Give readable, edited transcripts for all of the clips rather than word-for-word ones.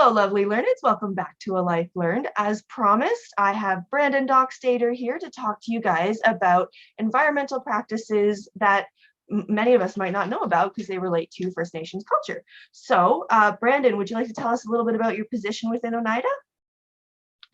Hello, lovely learners. Welcome back to A Life Learned. As promised, I have Brandon Doxtator here to talk to you guys about environmental practices that many of us might not know about because they relate to First Nations culture. So, Brandon, would you like to tell us a little bit about your position within Oneida?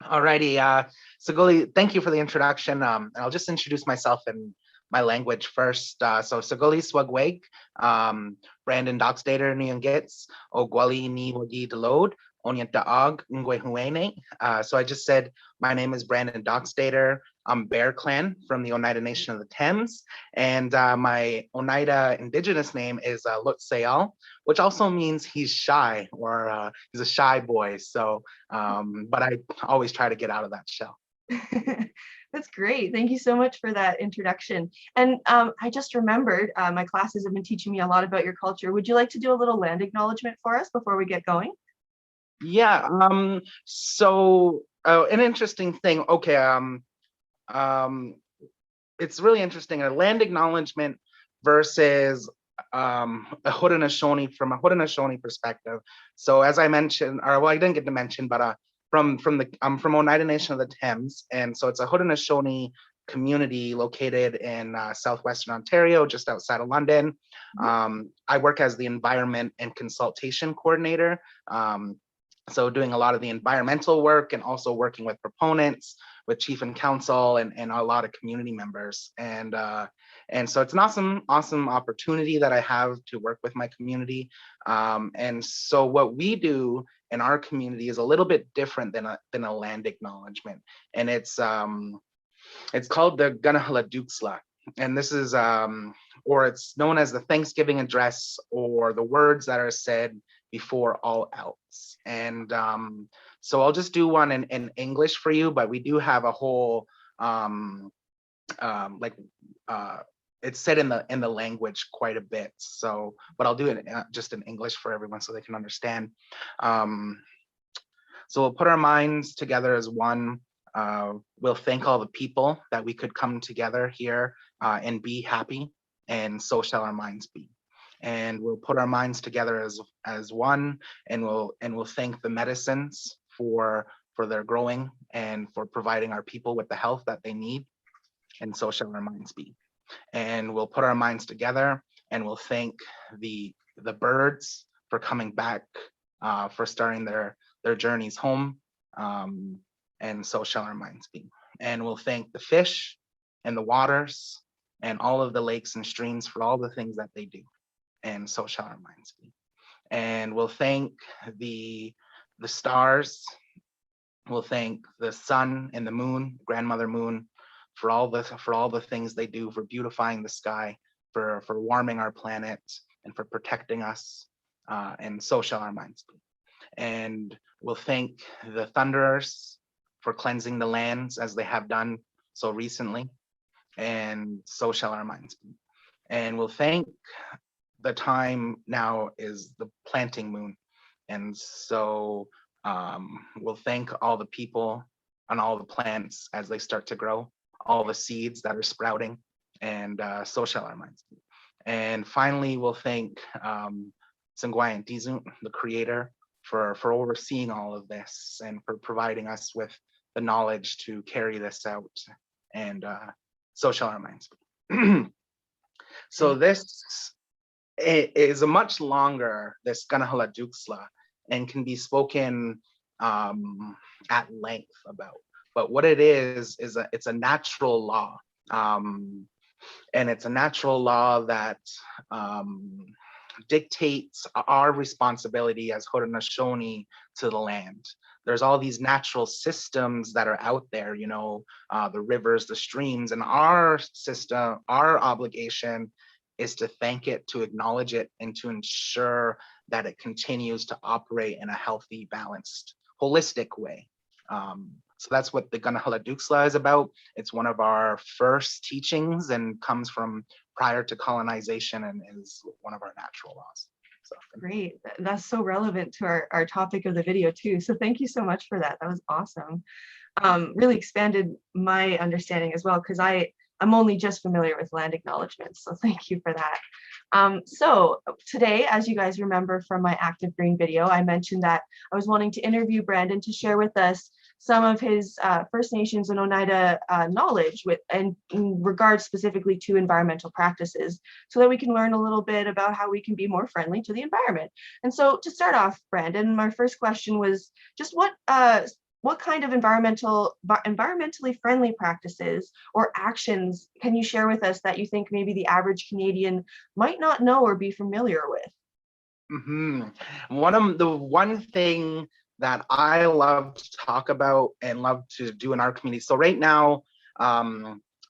Alrighty, Sagoli, thank you for the introduction. I'll just introduce myself in my language first. So Sagoli Swagweg, Brandon Doxtator Nyangets, Ogwali Ni Wagi Delode, Onyataag Ngwehuene. So I just said my name is Brandon Doxtator. I'm Bear Clan from the Oneida Nation of the Thames, and my Oneida indigenous name is Lutsayal, which also means he's shy, or he's a shy boy. So, but I always try to get out of that shell. That's great. Thank you so much for that introduction. And I just remembered my classes have been teaching me a lot about your culture. Would you like to do a little land acknowledgement for us before we get going? Yeah. So an interesting thing. Okay. It's really interesting. A land acknowledgement versus a Haudenosaunee from a Haudenosaunee perspective. So as I mentioned, or well, I didn't get to mention, but I'm from Oneida Nation of the Thames, and so it's a Haudenosaunee community located in southwestern Ontario, just outside of London. I work as the Environment and Consultation Coordinator. So doing a lot of the environmental work and also working with proponents, with chief and council, and a lot of community members. And so it's an awesome opportunity that I have to work with my community. And so what we do in our community is a little bit different than a land acknowledgement. And it's called the Ganahala Duxla. And this is, or it's known as the Thanksgiving address, or the words that are said before all else. And so I'll just do one in English for you, but we do have a whole, it's said in the language quite a bit. So, but I'll do it just in English for everyone so they can understand. So we'll put our minds together as one. We'll thank all the people that we could come together here and be happy, and so shall our minds be. And we'll put our minds together as one, and we'll thank the medicines for their growing and for providing our people with the health that they need, and so shall our minds be. And we'll put our minds together, and we'll thank the birds for coming back, for starting their journeys home, and so shall our minds be. And we'll thank the fish and the waters and all of the lakes and streams for all the things that they do, and so shall our minds be. And we'll thank the stars. We'll thank the sun and the moon, grandmother moon, for all the things they do for beautifying the sky, for warming our planet, and for protecting us, and so shall our minds be. And we'll thank the thunderers for cleansing the lands as they have done so recently, and so shall our minds be. And we'll thank the time now is the planting moon, and so we'll thank all the people and all the plants as they start to grow, all the seeds that are sprouting, and so shall our minds be. And finally, we'll thank Sangwayan Dizun, the creator, for overseeing all of this and for providing us with the knowledge to carry this out, and so shall our minds be. So this is a much longer, this Ganahala Duxla, and can be spoken at length about. But what it is it's a natural law, and it's a natural law that dictates our responsibility as Haudenosaunee to the land. There's all these natural systems that are out there, the rivers, the streams, and our system, our obligation is to thank it, to acknowledge it, and to ensure that it continues to operate in a healthy, balanced, holistic way. So that's what the Ganahala Duxla is about. It's one of our first teachings and comes from prior to colonization, and is one of our natural laws. So great. That's so relevant to our topic of the video too. So thank you so much for that. That was awesome. Really expanded my understanding as well, because I'm only just familiar with land acknowledgements. So thank you for that. So today, as you guys remember from my Active Green video, I mentioned that I was wanting to interview Brandon to share with us some of his First Nations and Oneida knowledge in regards specifically to environmental practices, so that we can learn a little bit about how we can be more friendly to the environment. And so to start off, Brandon, my first question was just what kind of environmentally friendly practices or actions can you share with us that you think maybe the average Canadian might not know or be familiar with? One thing that I love to talk about and love to do in our community. So right now,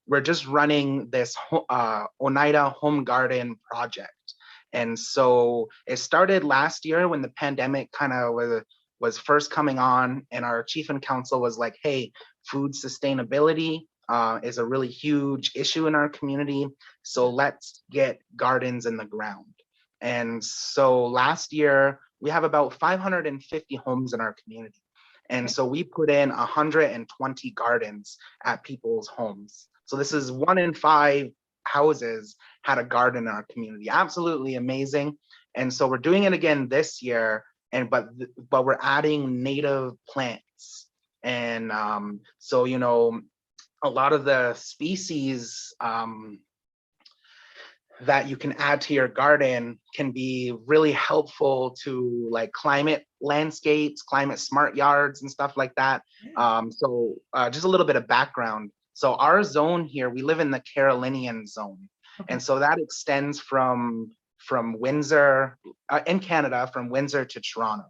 we're just running this Oneida Home Garden project. And so it started last year when the pandemic kind of was first coming on, and our chief and council was like, hey, food sustainability is a really huge issue in our community. So let's get gardens in the ground. And so last year, we have about 550 homes in our community. And so we put in 120 gardens at people's homes. So this is 1 in 5 houses had a garden in our community. Absolutely amazing. And so we're doing it again this year, but we're adding native plants. And so, you know, a lot of the species that you can add to your garden can be really helpful to like climate landscapes, climate smart yards and stuff like that. So just a little bit of background. So our zone here, we live in the Carolinian zone. Okay. And so that extends from Windsor, in Canada, from Windsor to Toronto.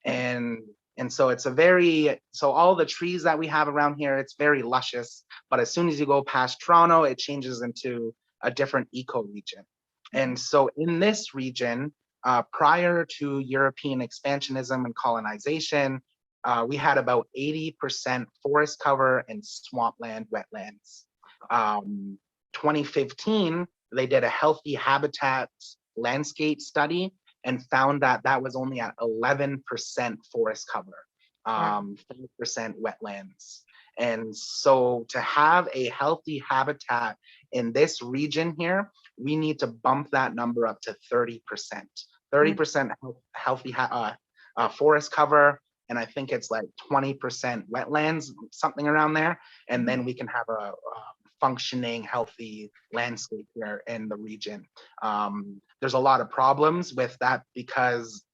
And so it's so all the trees that we have around here, it's very luscious, but as soon as you go past Toronto, it changes into a different ecoregion. And so in this region, prior to European expansionism and colonization, we had about 80% forest cover and swampland wetlands. 2015, they did a healthy habitat landscape study and found that that was only at 11% forest cover, 5% wetlands. And so to have a healthy habitat in this region here, we need to bump that number up to 30%. 30% healthy forest cover, and I think it's like 20% wetlands, something around there. And then we can have a functioning, healthy landscape here in the region. There's a lot of problems with that because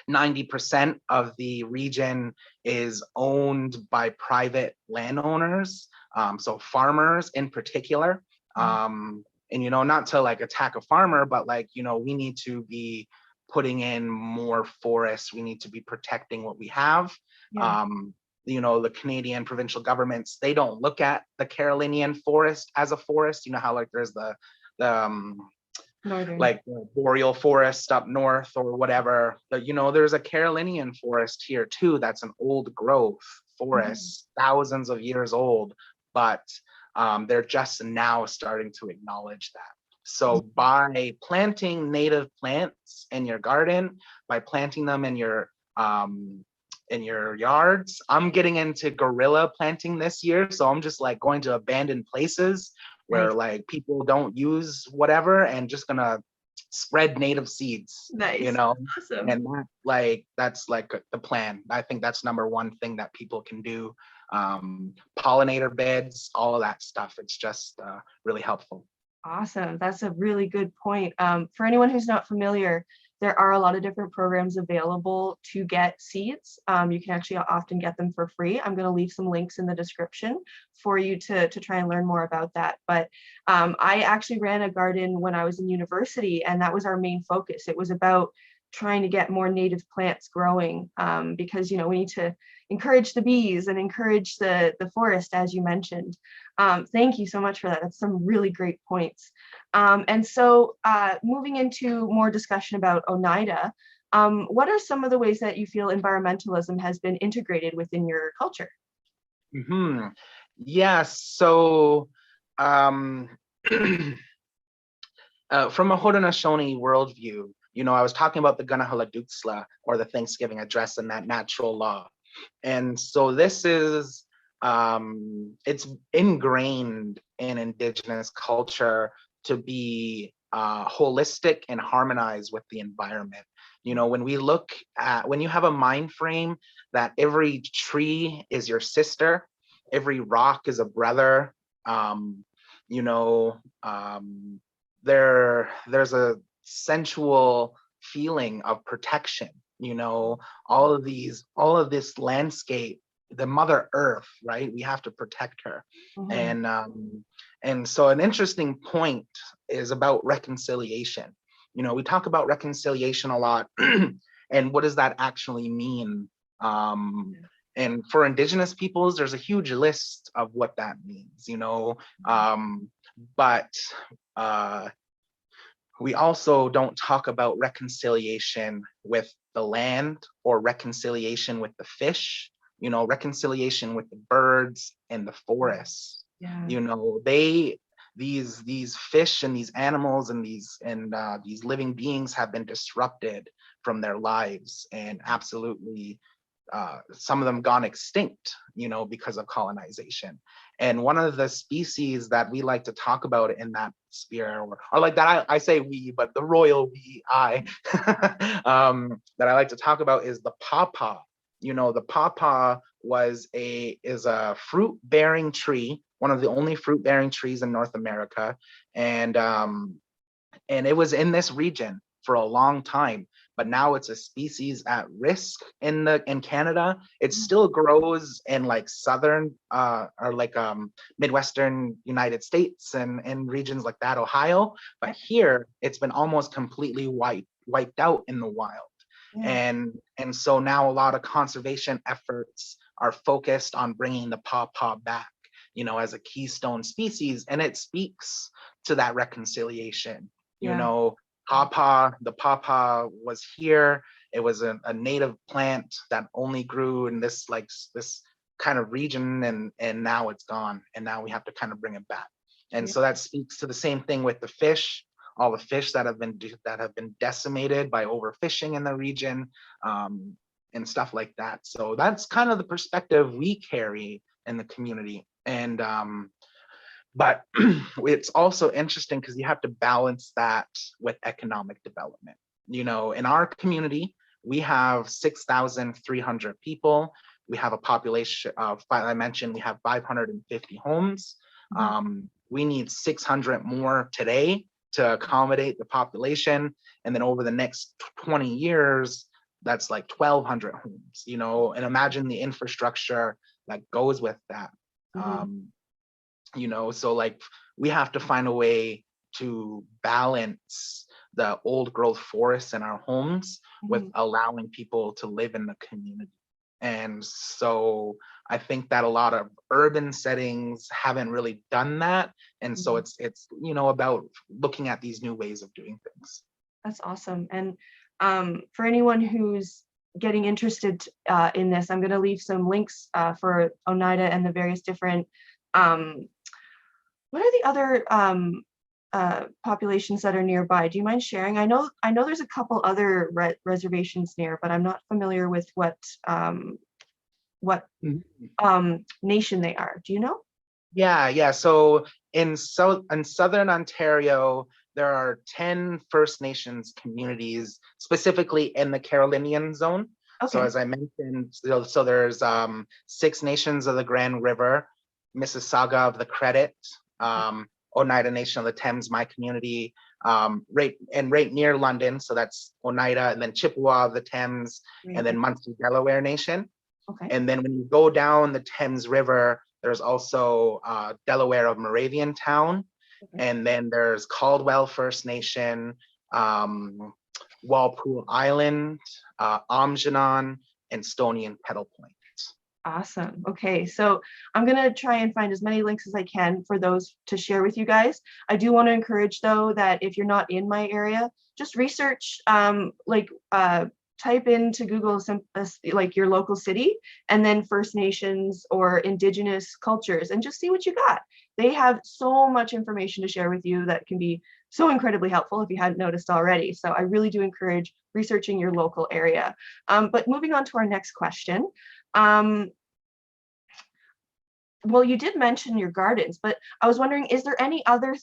90% of the region is owned by private landowners, so farmers in particular. And, you know, not to like attack a farmer, but like, you know, we need to be putting in more forests. We need to be protecting what we have. You know, the Canadian provincial governments, they don't look at the Carolinian forest as a forest. You know how like there's the Northern. like boreal forest up north or whatever, but you know, there's a Carolinian forest here too. That's an old growth forest, thousands of years old, but they're just now starting to acknowledge that. So by planting native plants in your garden, by planting them in your yards, I'm getting into guerrilla planting this year. So I'm just like going to abandoned places where like people don't use whatever and just gonna spread native seeds. Nice. You know, Awesome. and that's like the plan. I think that's number one thing that people can do. Pollinator beds, all of that stuff. It's just really helpful. Awesome. That's a really good point. For anyone who's not familiar, there are a lot of different programs available to get seeds. You can actually often get them for free. I'm going to leave some links in the description for you to try and learn more about that. But I actually ran a garden when I was in university, and that was our main focus. It was about trying to get more native plants growing because, you know, we need to encourage the bees and encourage the forest, as you mentioned. Thank you so much for that. That's some really great points. And so moving into more discussion about Oneida, what are some of the ways that you feel environmentalism has been integrated within your culture? Yes, so from a Haudenosaunee worldview, you know, I was talking about the Gunahaladuksla, or the Thanksgiving address, and that natural law. And so this is, it's ingrained in Indigenous culture to be holistic and harmonized with the environment. When we look at, when you have a mind frame that every tree is your sister, every rock is a brother, you know, there's a sensual feeling of protection, all of this landscape, the mother earth, right? We have to protect her. And so an interesting point is about reconciliation. We talk about reconciliation a lot, and what does that actually mean? And for Indigenous peoples, there's a huge list of what that means, but we also don't talk about reconciliation with the land or reconciliation with the fish, reconciliation with the birds and the forests. These fish and these animals and these living beings have been disrupted from their lives, and absolutely some of them gone extinct, because of colonization. And one of the species that we like to talk about in that sphere, or like that, I say we, but the royal we, that I like to talk about is the pawpaw. The pawpaw is a fruit-bearing tree, one of the only fruit-bearing trees in North America, and it was in this region for a long time. But now it's a species at risk in Canada. It still grows in like southern or like Midwestern United States and regions like that, Ohio. But here it's been almost completely wiped out in the wild. And so now a lot of conservation efforts are focused on bringing the pawpaw back, as a keystone species, and it speaks to that reconciliation. The pawpaw was here. It was a native plant that only grew in this kind of region, and now it's gone, and now we have to kind of bring it back. And so that speaks to the same thing with the fish, all the fish that have been decimated by overfishing in the region, and stuff like that. So that's kind of the perspective we carry in the community. And but it's also interesting because you have to balance that with economic development. In our community, we have 6,300 people. We have a population of, I mentioned, we have 550 homes. We need 600 more today to accommodate the population. And then over the next 20 years, that's like 1,200 homes, and imagine the infrastructure that goes with that. So like we have to find a way to balance the old growth forests in our homes with allowing people to live in the community. And so I think that a lot of urban settings haven't really done that. And so it's about looking at these new ways of doing things. That's awesome. And for anyone who's getting interested in this, I'm going to leave some links for Oneida and the various different what are the other populations that are nearby? Do you mind sharing? I know there's a couple other reservations near, but I'm not familiar with what nation they are. Do you know? Yeah. So in Southern Ontario, there are 10 First Nations communities, specifically in the Carolinian zone. Okay. So as I mentioned, so there's 6 nations of the Grand River, Mississauga of the Credit, Oneida Nation of the Thames, my community, right near London. So that's Oneida, and then Chippewa of the Thames, and then Muncie Delaware Nation. Okay. And then when you go down the Thames River, there's also Delaware of Moravian Town. Okay. And then there's Caldwell First Nation, Walpole Island, Amjanon, and Stony and Kettle Point. Awesome. Okay, so I'm going to try and find as many links as I can for those to share with you guys. I do want to encourage, though, that if you're not in my area, just research, type into Google like your local city, and then First Nations or Indigenous cultures, and just see what you got. They have so much information to share with you that can be so incredibly helpful if you hadn't noticed already. So I really do encourage researching your local area. But moving on to our next question. well, you did mention your gardens, but I was wondering, is there any other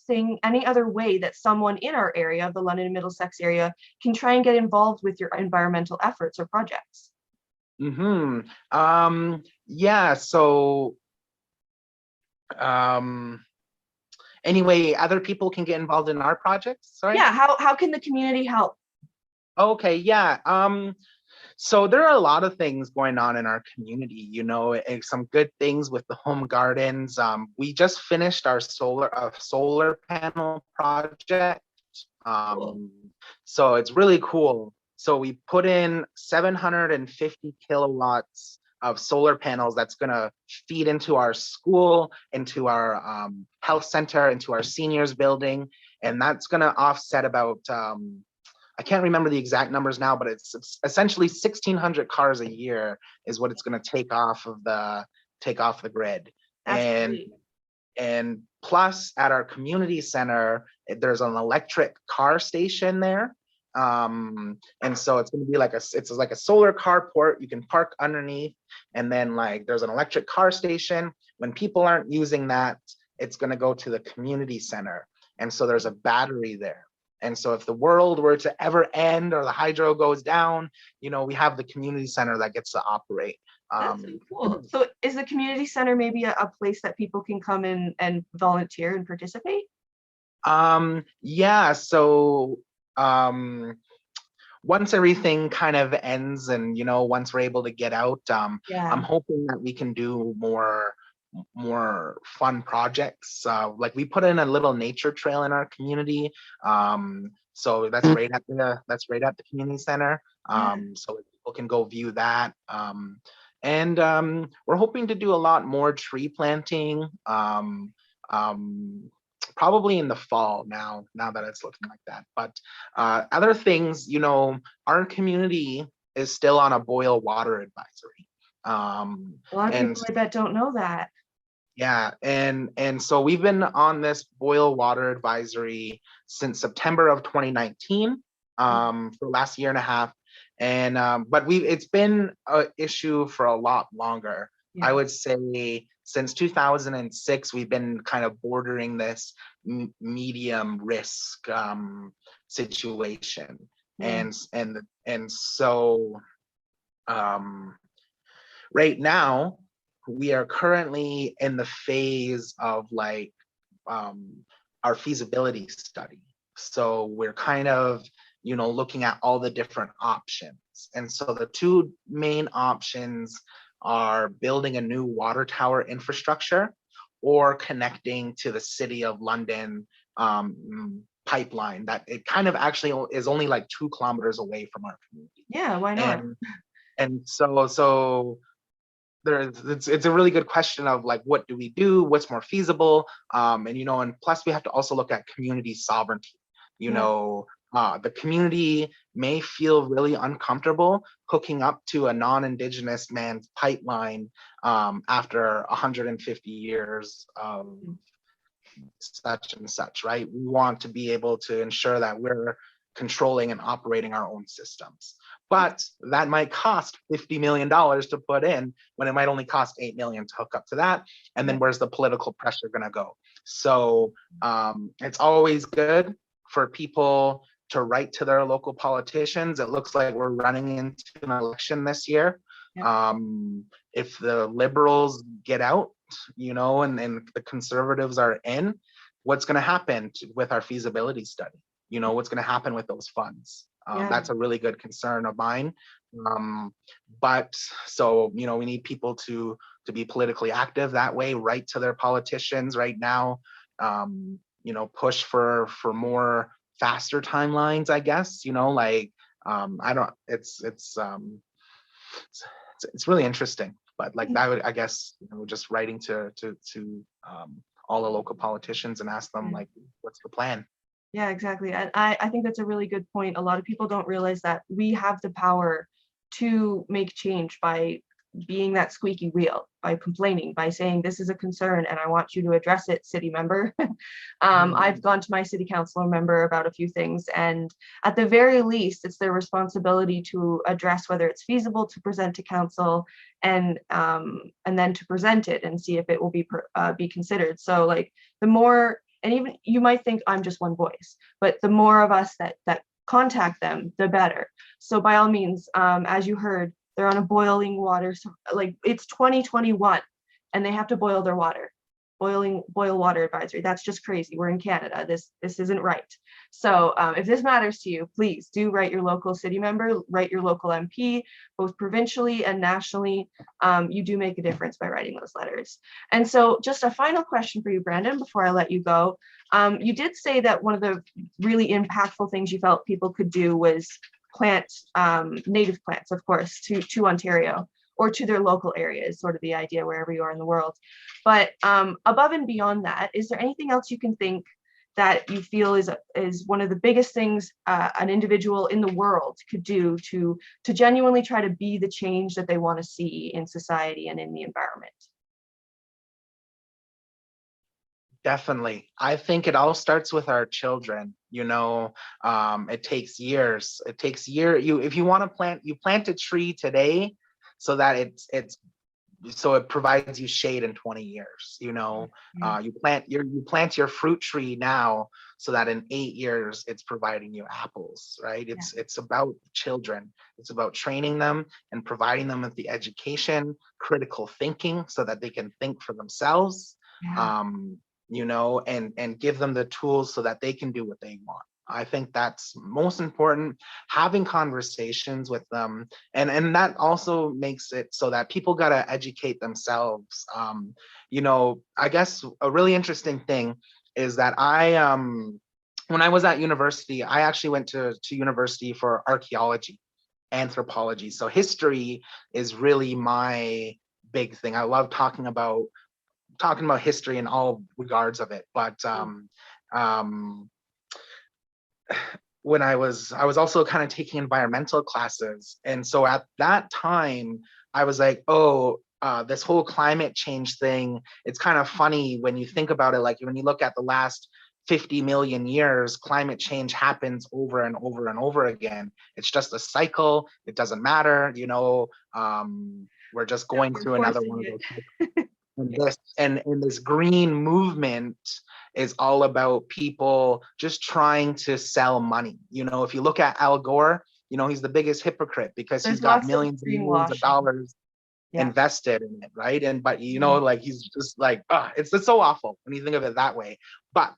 way that someone in our area, the London and Middlesex area, can try and get involved with your environmental efforts or projects? Yeah, so anyway, other people can get involved in our projects, sorry? Yeah, how can the community help? Okay, yeah. So there are a lot of things going on in our community, and some good things with the home gardens. We just finished our solar panel project. Cool. So it's really cool. So we put in 750 kilowatts of solar panels that's going to feed into our school, into our health center, into our seniors building, and that's going to offset about I can't remember the exact numbers now, but it's essentially 1,600 cars a year is what it's going to take off the grid. That's and great. and plus at our community center, there's an electric car station there. And so it's going to be like a solar carport you can park underneath, and then like there's an electric car station. When people aren't using that, it's going to go to the community center, and so there's a battery there. And so if the world were to ever end or the hydro goes down, we have the community center that gets to operate. That's so cool. So is the community center maybe a place that people can come in and volunteer and participate? Yeah, so once everything kind of ends and once we're able to get out, Yeah. I'm hoping that we can do more fun projects. Like we put in a little nature trail in our community. So that's right at the community center. So people can go view that. And we're hoping to do a lot more tree planting. Probably in the fall now that it's looking like that. But other things, our community is still on a boil water advisory. A lot of people I bet don't know that. Yeah, and so we've been on this boil water advisory since September of 2019, for the last year and a half. And but it's been an issue for a lot longer. Yeah. I would say since 2006, we've been kind of bordering this medium risk situation. Yeah. And so right now we are currently in the phase of like our feasibility study. So we're kind of looking at all the different options. And so the two main options are building a new water tower infrastructure or connecting to the City of London pipeline that it kind of actually is only like 2 kilometers away from our community. Yeah, why not? And so it's a really good question of like, what do we do? What's more feasible? And plus we have to also look at community sovereignty. The community may feel really uncomfortable hooking up to a non-Indigenous man's pipeline after 150 years of such and such, right? We want to be able to ensure that we're controlling and operating our own systems. But that might cost $50 million to put in when it might only cost $8 million to hook up to that. And then where's the political pressure going to go? So it's always good for people to write to their local politicians. It looks like we're running into an election this year. Yeah. If the Liberals get out, and the Conservatives are in, what's going to happen with our feasibility study? What's going to happen with those funds? That's a really good concern of mine. But so, we need people to be politically active that way, write to their politicians right now, push for more faster timelines, I guess, it's really interesting, but like that would, I guess, just writing to all the local politicians and ask them like, what's the plan? Yeah, exactly. And I think that's a really good point. A lot of people don't realize that we have the power to make change by being that squeaky wheel, by complaining, by saying this is a concern and I want you to address it, city member. I've gone to my city council member about a few things, and at the very least, it's their responsibility to address whether it's feasible to present to council, and then to present it and see if it will be considered. So like the more, and even you might think I'm just one voice, but the more of us that contact them, the better. So by all means, as you heard, they're on a boiling water, so like it's 2021 and they have to boil their water. Boil water advisory. That's just crazy. We're in Canada. This isn't right. So if this matters to you, please do write your local city member, write your local MP, both provincially and nationally. You do make a difference by writing those letters. And so just a final question for you, Brandon, before I let you go. You did say that one of the really impactful things you felt people could do was plant native plants, of course, to Ontario or to their local area is sort of the idea wherever you are in the world. But above and beyond that, is there anything else you can think that you feel is one of the biggest things an individual in the world could do to genuinely try to be the change that they want to see in society and in the environment? Definitely. I think it all starts with our children. It takes years. If you want to you plant a tree today so that it provides you shade in 20 years. You plant your fruit tree now so that in 8 years it's providing you apples, right? It's about children. It's about training them and providing them with the education, critical thinking so that they can think for themselves. And give them the tools so that they can do what they want. I think that's most important, having conversations with them. And that also makes it so that people got to educate themselves. I guess a really interesting thing is that when I was at university, I actually went to university for archaeology, anthropology. So history is really my big thing. I love talking about history in all regards of it. But when I was also kind of taking environmental classes. And so at that time, I was like, this whole climate change thing, it's kind of funny when you think about it. Like when you look at the last 50 million years, climate change happens over and over and over again. It's just a cycle. It doesn't matter. We're just going through another one of those cycles. And this green movement is all about people just trying to sell money. If you look at Al Gore, he's the biggest hypocrite because he's got millions and millions of dollars invested in it, right? But like he's just like, it's so awful when you think of it that way. But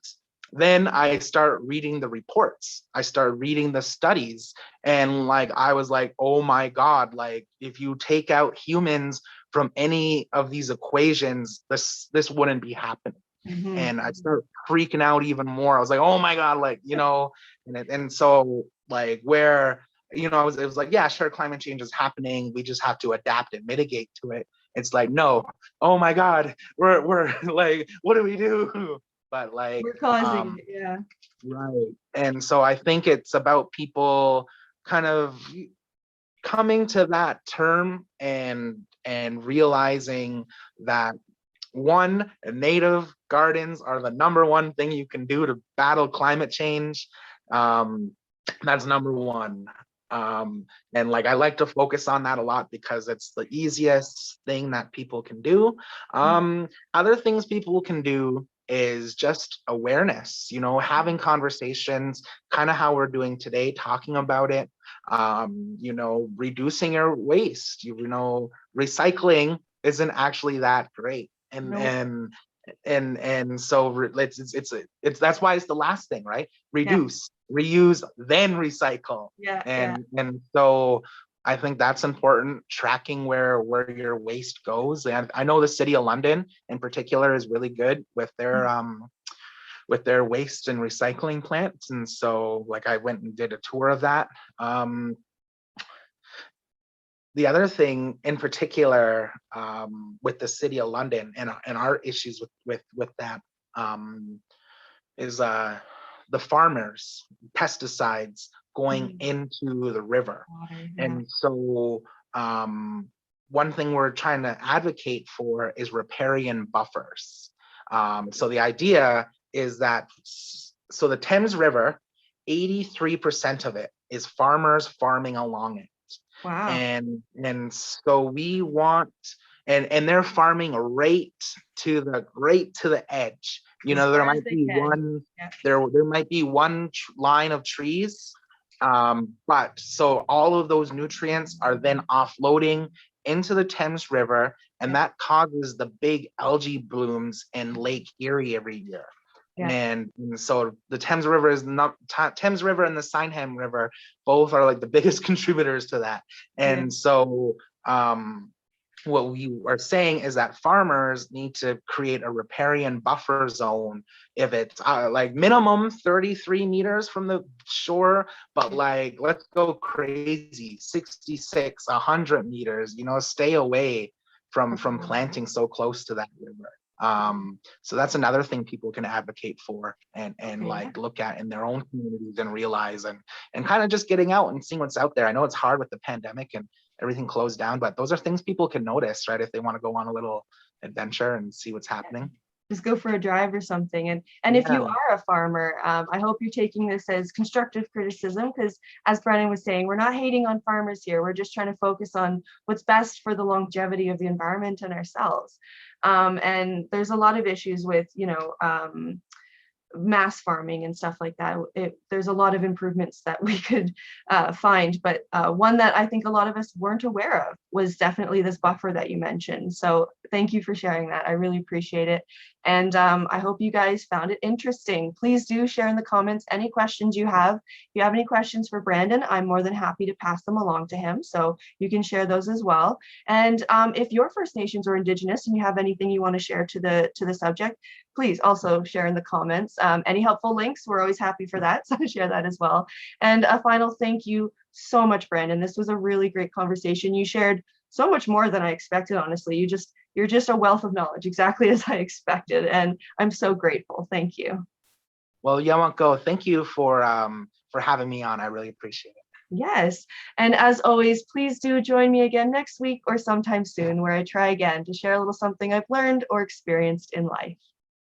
then I start reading the reports, I start reading the studies, and like I was like, oh my God, like if you take out humans from any of these equations, this wouldn't be happening. And I started freaking out even more. I was like, oh my God, like, and so like where, it was like, yeah, sure, climate change is happening. We just have to adapt and mitigate to it. It's like, no, oh my God, we're like, what do we do? But like, we're causing it, yeah. Right. And so I think it's about people kind of coming to that term and realizing that native gardens are the number one thing you can do to battle climate change. That's number one. And like I like to focus on that a lot because it's the easiest thing that people can do. Other things people can do is just awareness, having conversations, kind of how we're doing today, talking about it, reducing your waste, recycling isn't actually that great. And so it's that's why it's the last thing, right? Reduce, reuse, then recycle. And so I think that's important, tracking where your waste goes. And I know the City of London in particular is really good with their waste and recycling plants. And so like I went and did a tour of that. The other thing in particular with the City of London and our issues with that is the farmers, pesticides going into the river. And so one thing we're trying to advocate for is riparian buffers. So the idea is that, so the Thames River, 83% of it is farmers farming along it. Wow. And so we want, and they're farming right to the edge. You know, there might be one, there might be one line of trees, but so all of those nutrients are then offloading into the Thames River, and that causes the big algae blooms in Lake Erie every year. And so the Thames River is not, Thames River and the Sineham River both are like the biggest contributors to that. And so what we are saying is that farmers need to create a riparian buffer zone if it's like minimum 33 meters from the shore, but like, let's go crazy, 66, 100 meters, you know, stay away from planting so close to that river. So that's another thing people can advocate for and like look at in their own communities and realize, and kind of just getting out and seeing what's out there. I know it's hard with the pandemic and everything closed down, but those are things people can notice, right? If they want to go on a little adventure and see what's happening. Just go for a drive or something. And if you are a farmer, I hope you're taking this as constructive criticism, because as Brennan was saying, we're not hating on farmers here. We're just trying to focus on what's best for the longevity of the environment and ourselves. And there's a lot of issues with, you know, mass farming and stuff like that. There's a lot of improvements that we could find, but one that I think a lot of us weren't aware of was definitely this buffer that you mentioned. So thank you for sharing that. I really appreciate it. And I hope you guys found it interesting. Please do share in the comments any questions you have. If you have any questions for Brandon, I'm more than happy to pass them along to him. So you can share those as well. And if you're First Nations or Indigenous and you have anything you want to share to the subject, please also share in the comments. Any helpful links, we're always happy for that. So share that as well. And a final thank you so much, Brandon. This was a really great conversation. You shared so much more than I expected, honestly. You're just a wealth of knowledge, exactly as I expected. And I'm so grateful. Thank you. Well, Yamanko, thank you for having me on. I really appreciate it. Yes. And as always, please do join me again next week or sometime soon, where I try again to share a little something I've learned or experienced in life.